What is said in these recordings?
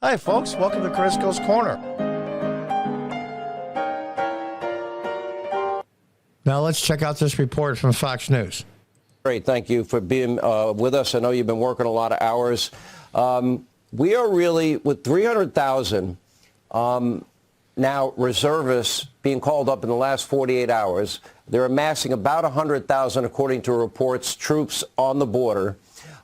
Hi, folks. Welcome to Crisco's Corner. Now let's check out this report from Fox News. Great. Thank you for being with us. I know you've been working a lot of hours. We are really, with 300,000 now reservists being called up in the last 48 hours, they're amassing about 100,000, according to reports, troops on the border.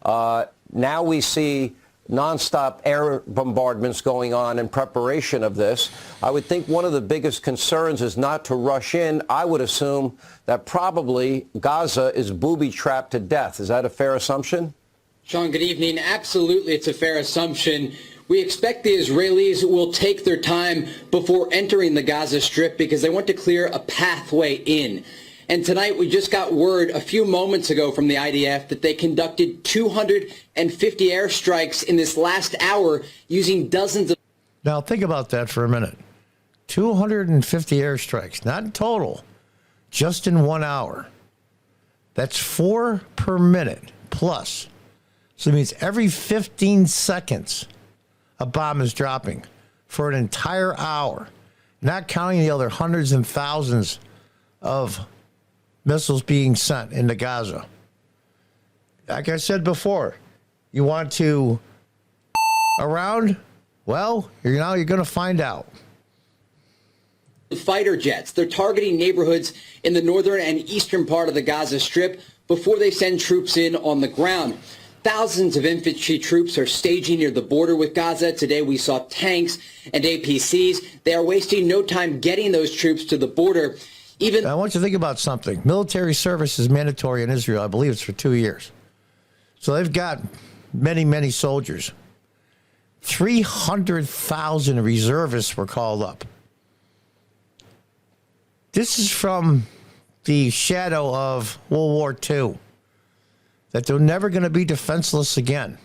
Now we see nonstop air bombardments going on in preparation of this. I would think one of the biggest concerns is not to rush in. I would assume that probably Gaza is booby-trapped to death. Is that a fair assumption? Sean, good evening. Absolutely, it's a fair assumption. We expect the Israelis will take their time before entering the Gaza Strip because they want to clear a pathway in. And tonight we just got word a few moments ago from the IDF that they conducted 250 airstrikes in this last hour using dozens of... Now think about that for a minute. 250 airstrikes, not in total, just in 1 hour. That's 4 per minute plus. So it means every 15 seconds a bomb is dropping for an entire hour, not counting the other hundreds and thousands of missiles being sent into Gaza. Like I said before, you want to around? Well, you're going to find out. Fighter jets. They're targeting neighborhoods in the northern and eastern part of the Gaza Strip before they send troops in on the ground. Thousands of infantry troops are staging near the border with Gaza. Today we saw tanks and APCs. They are wasting no time getting those troops to the border. I want you to think about something. Military service is mandatory in Israel. I believe it's for 2 years. So they've got many, many soldiers. 300,000 reservists were called up. This is from the shadow of World War II, that they're never going to be defenseless again.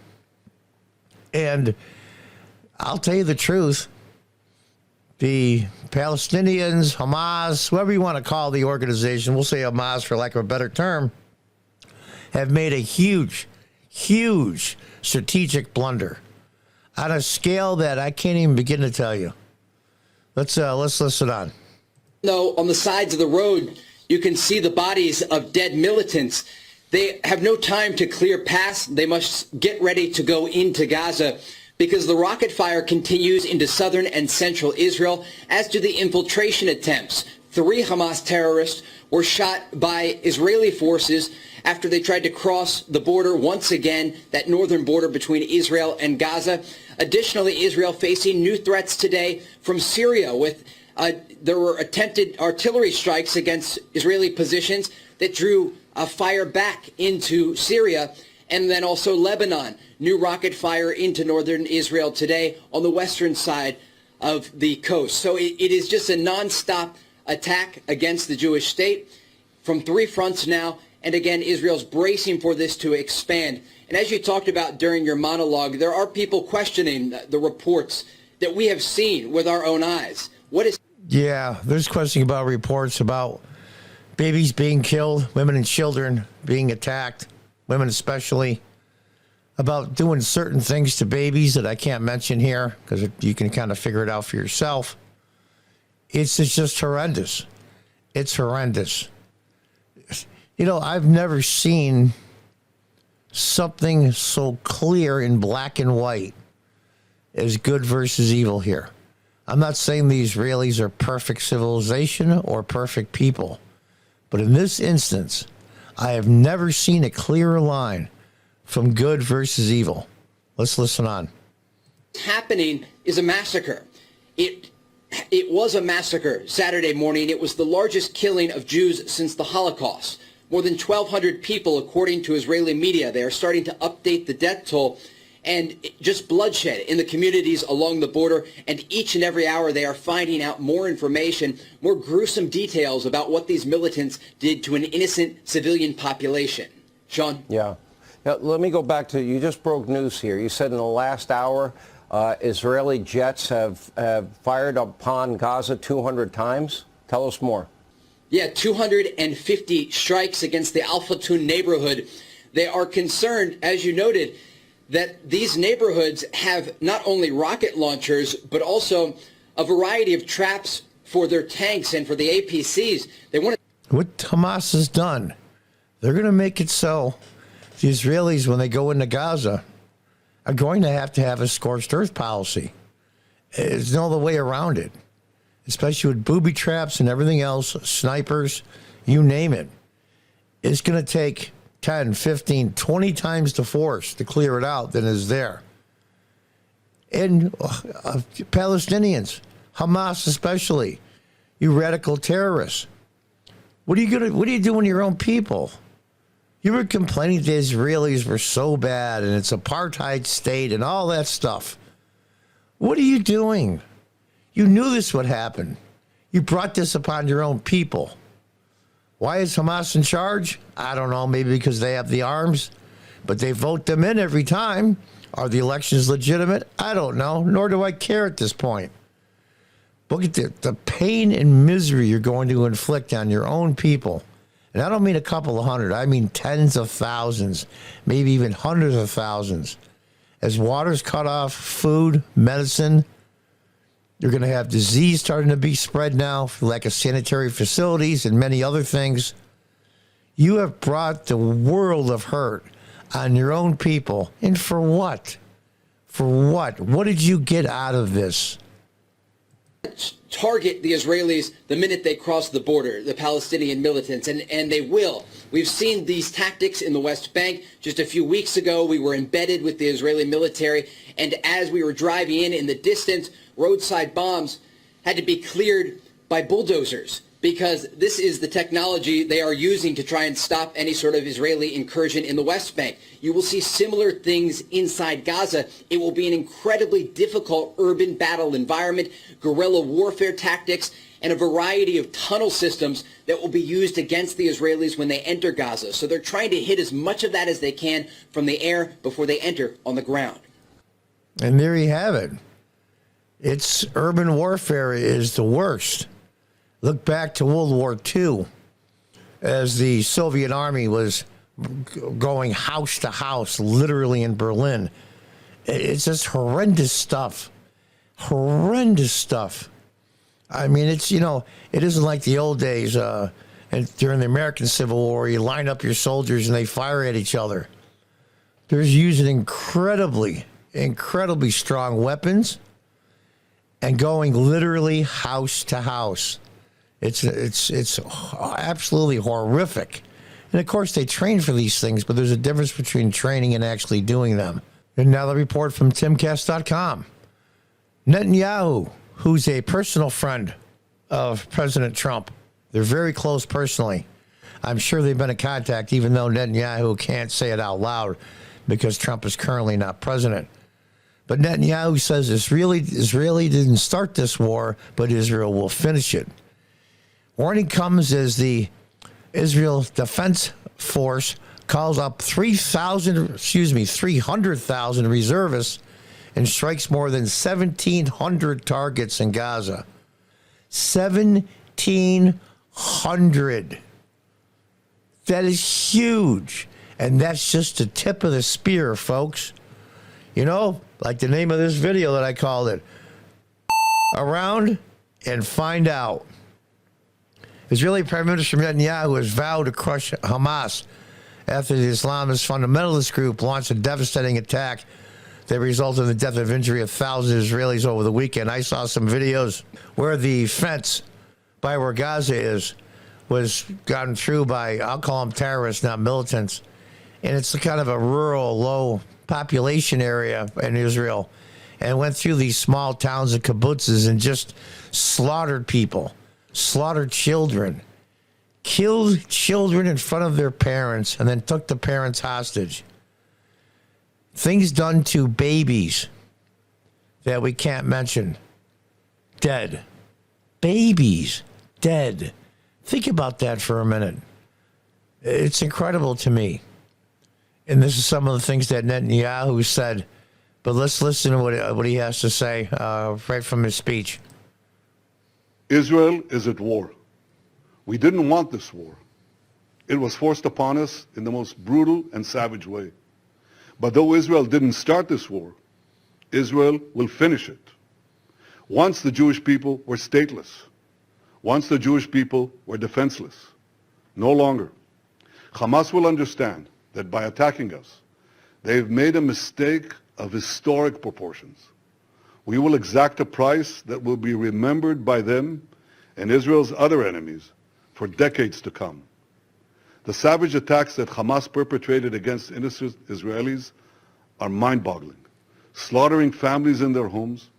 And I'll tell you the truth. The Palestinians, Hamas, whoever you want to call the organization, we'll say Hamas for lack of a better term, have made a huge, huge strategic blunder on a scale that I can't even begin to tell you. Let's listen on. Though on the sides of the road, you can see the bodies of dead militants. They have no time to clear past. They must get ready to go into Gaza, because the rocket fire continues into southern and central Israel, as do the infiltration attempts. 3 Hamas terrorists were shot by Israeli forces after they tried to cross the border once again, that northern border between Israel and Gaza. Additionally, Israel facing new threats today from Syria with there were attempted artillery strikes against Israeli positions that drew fire back into Syria. And then also Lebanon, new rocket fire into northern Israel today on the western side of the coast. So it is just a nonstop attack against the Jewish state from 3 fronts now. And again, Israel's bracing for this to expand. And as you talked about during your monologue, there are people questioning the reports that we have seen with our own eyes. Yeah, there's questioning about reports about babies being killed, women and children being attacked. Women especially, about doing certain things to babies that I can't mention here because you can kind of figure it out for yourself. It's just horrendous. It's horrendous. You know, I've never seen something so clear in black and white as good versus evil here. I'm not saying the Israelis are perfect civilization or perfect people, but in this instance, I have never seen a clearer line from good versus evil. Let's listen on. What's happening is a massacre. It was a massacre Saturday morning. It was the largest killing of Jews since the Holocaust. More than 1,200 people, according to Israeli media. They are starting to update the death toll, and just bloodshed in the communities along the border. And each and every hour they are finding out more information, more gruesome details about what these militants did to an innocent civilian population. Sean? Yeah. Now, let me go back to, you just broke news here. You said in the last hour, Israeli jets have fired upon Gaza 200 times. Tell us more. Yeah, 250 strikes against the Al Fatun neighborhood. They are concerned, as you noted, that these neighborhoods have not only rocket launchers, but also a variety of traps for their tanks and for the APCs. They want to... What Hamas has done, they're going to make it so the Israelis, when they go into Gaza, are going to have a scorched earth policy. There's no other way around it, especially with booby traps and everything else, snipers, you name it. It's going to take 10, 15, 20 times the force to clear it out than is there. And Palestinians, Hamas especially, you radical terrorists. What are you doing to your own people? You were complaining the Israelis were so bad and it's apartheid state and all that stuff. What are you doing? You knew this would happen. You brought this upon your own people. Why is Hamas in charge? I don't know, maybe because they have the arms, but they vote them in every time. Are the elections legitimate? I don't know, nor do I care at this point. Look at the pain and misery you're going to inflict on your own people. And I don't mean a couple of hundred, I mean tens of thousands, maybe even hundreds of thousands. As water's cut off, food, medicine, you're going to have disease starting to be spread now, lack of sanitary facilities and many other things. You have brought the world of hurt on your own people. And for what? For what? What did you get out of this? Target the Israelis the minute they cross the border, the Palestinian militants, and they will. We've seen these tactics in the West Bank. Just a few weeks ago, we were embedded with the Israeli military, and as we were driving in the distance, roadside bombs had to be cleared by bulldozers, because this is the technology they are using to try and stop any sort of Israeli incursion in the West Bank. You will see similar things inside Gaza. It will be an incredibly difficult urban battle environment, guerrilla warfare tactics, and a variety of tunnel systems that will be used against the Israelis when they enter Gaza. So they're trying to hit as much of that as they can from the air before they enter on the ground. And there you have it. It's urban warfare is the worst. Look back to World War II as the Soviet army was going house to house, literally in Berlin. It's just horrendous stuff. Horrendous stuff. I mean, it's, it isn't like the old days and during the American Civil War, you line up your soldiers and they fire at each other. They're using incredibly strong weapons and going literally house to house. It's absolutely horrific. And of course, they train for these things, but there's a difference between training and actually doing them. And now the report from timcast.com. Netanyahu, who's a personal friend of President Trump, they're very close personally. I'm sure they've been in contact, even though Netanyahu can't say it out loud because Trump is currently not president. But Netanyahu says Israeli didn't start this war, but Israel will finish it. Warning comes as the Israel Defense Force calls up 300,000 reservists and strikes more than 1,700 targets in Gaza. 1,700. That is huge. And that's just the tip of the spear, folks. Like the name of this video that I called it. Around and find out. Israeli Prime Minister Netanyahu has vowed to crush Hamas after the Islamist fundamentalist group launched a devastating attack that resulted in the death and injury of thousands of Israelis over the weekend. I saw some videos where the fence by where Gaza is was gotten through by, I'll call them terrorists, not militants. And it's kind of a rural, low population area in Israel, and went through these small towns and kibbutzes and just slaughtered people. Slaughtered children, killed children in front of their parents, and then took the parents hostage. Things done to babies that we can't mention. Dead. Babies dead. Think about that for a minute. It's incredible to me. And this is some of the things that Netanyahu said. But let's listen to what he has to say right from his speech. Israel is at war. We didn't want this war. It was forced upon us in the most brutal and savage way. But though Israel didn't start this war, Israel will finish it. Once the Jewish people were stateless. Once the Jewish people were defenseless. No longer. Hamas will understand that by attacking us, they've made a mistake of historic proportions. We will exact a price that will be remembered by them and Israel's other enemies for decades to come. The savage attacks that Hamas perpetrated against innocent Israelis are mind-boggling, slaughtering families in their homes,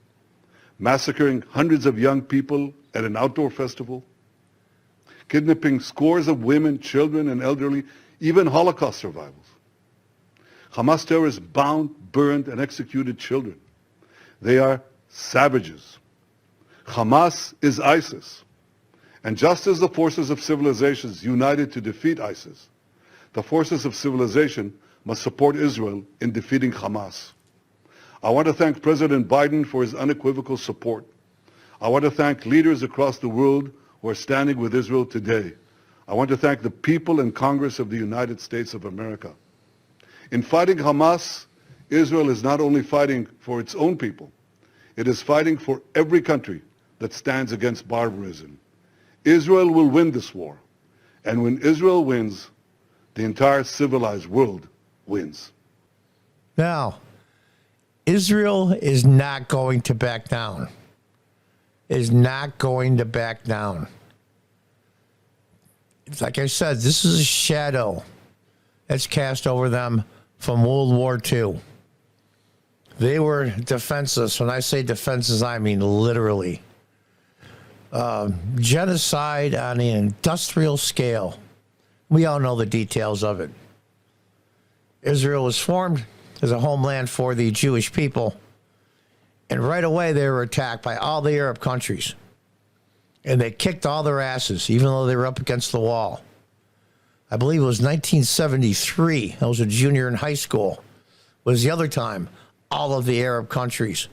massacring hundreds of young people at an outdoor festival, kidnapping scores of women, children, and elderly, even Holocaust survivors. Hamas terrorists bound, burned, and executed children. They are savages. Hamas is ISIS. And just as the forces of civilizations united to defeat ISIS, the forces of civilization must support Israel in defeating Hamas. I want to thank President Biden for his unequivocal support. I want to thank leaders across the world who are standing with Israel today. I want to thank the people and Congress of the United States of America. In fighting Hamas, Israel is not only fighting for its own people, it is fighting for every country that stands against barbarism. Israel will win this war. And when Israel wins, the entire civilized world wins. Now, Israel is not going to back down. Is not going to back down. It's like I said, this is a shadow that's cast over them from World War II. They were defenseless. When I say defenseless, I mean literally. Genocide on an industrial scale. We all know the details of it. Israel was formed as a homeland for the Jewish people. And right away, they were attacked by all the Arab countries. And they kicked all their asses, even though they were up against the wall. I believe it was 1973. I was a junior in high school. Was the other time all of the Arab countries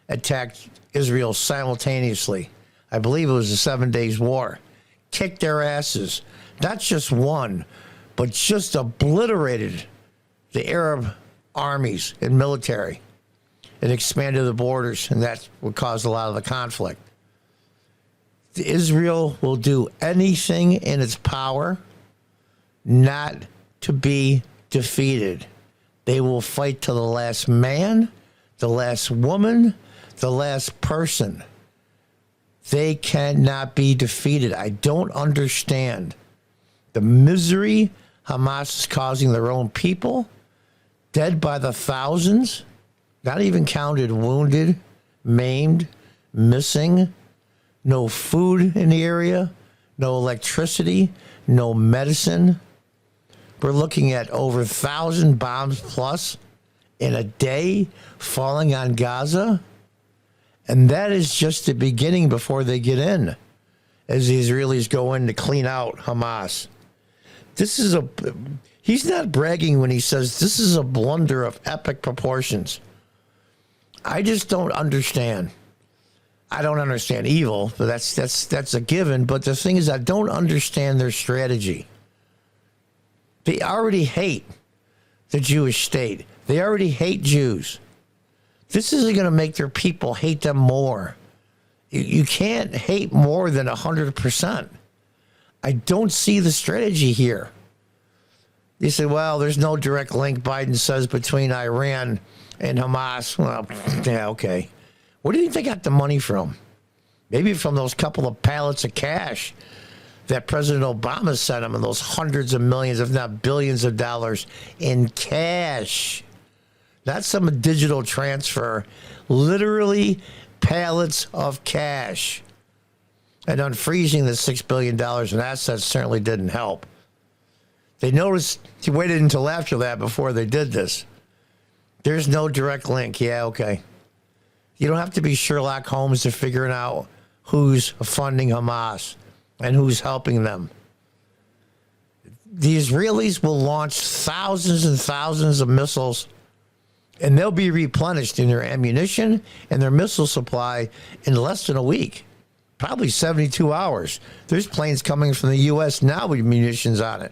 attacked Israel simultaneously. I believe it was the 7 Days War. Kicked their asses. Not just one, but just obliterated the Arab armies and military. It expanded the borders, and that's what caused a lot of the conflict. Israel will do anything in its power not to be defeated. They will fight to the last man, the last woman, the last person. They cannot be defeated. I don't understand the misery Hamas is causing their own people, dead by the thousands, not even counted wounded, maimed, missing, no food in the area, no electricity, no medicine. We're looking at over 1,000 bombs plus in a day falling on Gaza. And that is just the beginning before they get in, as the Israelis go in to clean out Hamas. He's not bragging when he says this is a blunder of epic proportions. I just don't understand. I don't understand evil, but that's a given. But the thing is, I don't understand their strategy. They already hate the Jewish state. They already hate Jews. This isn't going to make their people hate them more. You can't hate more than 100%. I don't see the strategy here. You say, well, there's no direct link, Biden says, between Iran and Hamas. Well, yeah, okay. Where do you think they got the money from? Maybe from those couple of pallets of cash that President Obama sent them, and those hundreds of millions, if not billions of dollars in cash. Not some digital transfer, literally pallets of cash. And unfreezing the $6 billion in assets certainly didn't help. They noticed, he waited until after that before they did this. There's no direct link. Yeah, okay. You don't have to be Sherlock Holmes to figuring out who's funding Hamas and who's helping them. The Israelis will launch thousands and thousands of missiles, and they'll be replenished in their ammunition and their missile supply in less than a week, probably 72 hours. There's planes coming from the U.S. now with munitions on it.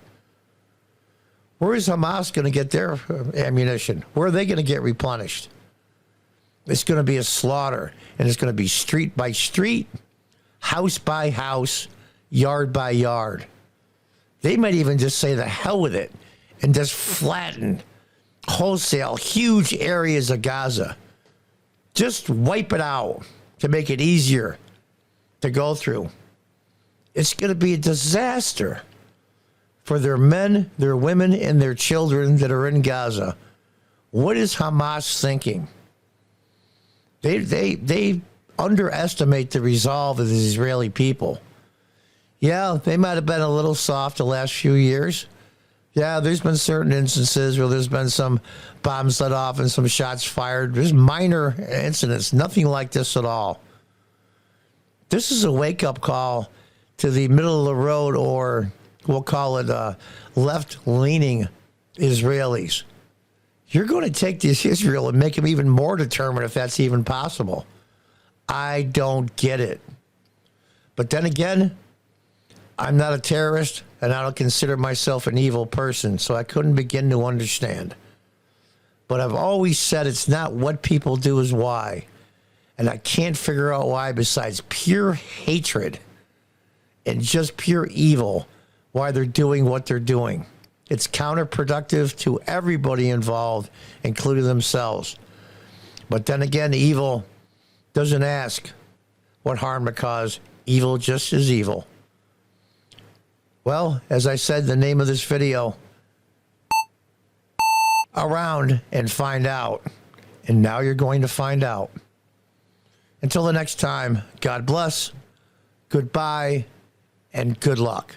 Where is Hamas going to get their ammunition? Where are they going to get replenished? It's going to be a slaughter, and it's going to be street by street, house by house, yard by yard. They might even just say the hell with it and just flatten wholesale huge areas of Gaza. Just wipe it out to make it easier to go through. It's going to be a disaster for their men, their women, and their children that are in Gaza. What is Hamas thinking? They underestimate the resolve of the Israeli people. Yeah, they might have been a little soft the last few years. Yeah, there's been certain instances where there's been some bombs let off and some shots fired. There's minor incidents, nothing like this at all. This is a wake-up call to the middle of the road, or we'll call it left-leaning Israelis. You're going to take this Israel and make them even more determined if that's even possible. I don't get it. But then again, I'm not a terrorist, and I don't consider myself an evil person, so I couldn't begin to understand. But I've always said it's not what people do, is why. And I can't figure out why, besides pure hatred and just pure evil, why they're doing what they're doing. It's counterproductive to everybody involved, including themselves. But then again, evil doesn't ask what harm to cause. Evil just is evil. Well, as I said, the name of this video, around and find out. And now you're going to find out. Until the next time, God bless, goodbye, and good luck.